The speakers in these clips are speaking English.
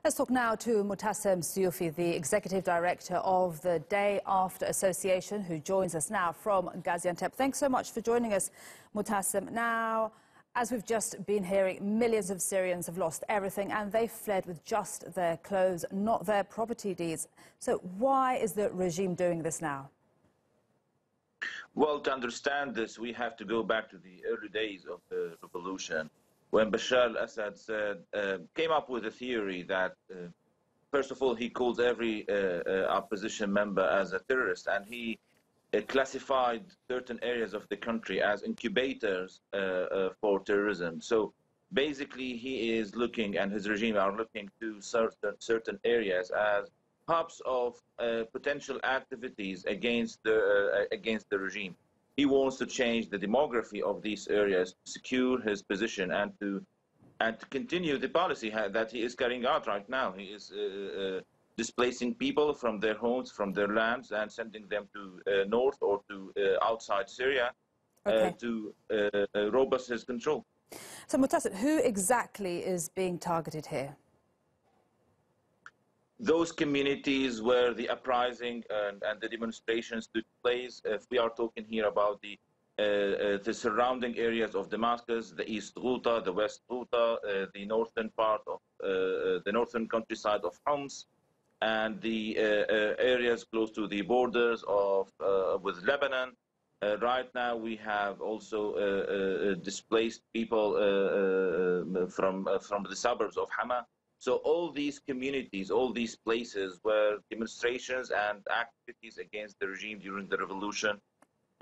Let's talk now to Mutasem Syoufi, the Executive Director of the Day After Association, who joins us now from Gaziantep. Thanks so much for joining us, Mutasem. Now, as we've just been hearing, millions of Syrians have lost everything and they fled with just their clothes, not their property deeds. So why is the regime doing this now? Well, to understand this, we have to go back to the early days of the revolution, when Bashar al-Assad came up with a theory that, first of all, he calls every opposition member as a terrorist, and he classified certain areas of the country as incubators for terrorism. So basically, he is looking, and his regime are looking to certain areas as hubs of potential activities against the regime. He wants to change the demography of these areas, to secure his position, and to continue the policy that he is carrying out right now. He is displacing people from their homes, from their lands, and sending them to north or to outside Syria to robust his control. So, Mutasem, who exactly is being targeted here? Those communities where the uprising and the demonstrations took place. If we are talking here about the surrounding areas of Damascus, the East Ghouta, the West Ghouta, the northern part of the northern countryside of Homs, and the areas close to the borders of with Lebanon. Right now, we have also displaced people from the suburbs of Hama. So all these communities, all these places where demonstrations and activities against the regime during the revolution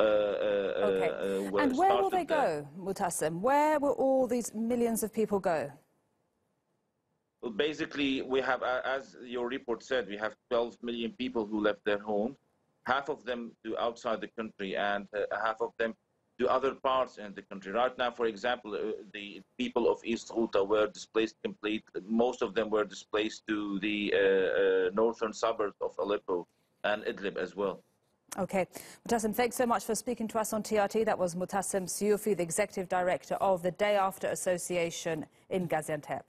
And where will they go, Mutasem? Where will all these millions of people go? Well, basically, we have, as your report said, we have 12 million people who left their homes, half of them to outside the country and half of them to other parts in the country. Right now, for example, the people of East Ghouta were displaced completely. Most of them were displaced to the northern suburbs of Aleppo and Idlib as well. Okay. Mutasem, thanks so much for speaking to us on TRT. That was Mutasem Syoufi, the Executive Director of the Day After Association in Gaziantep.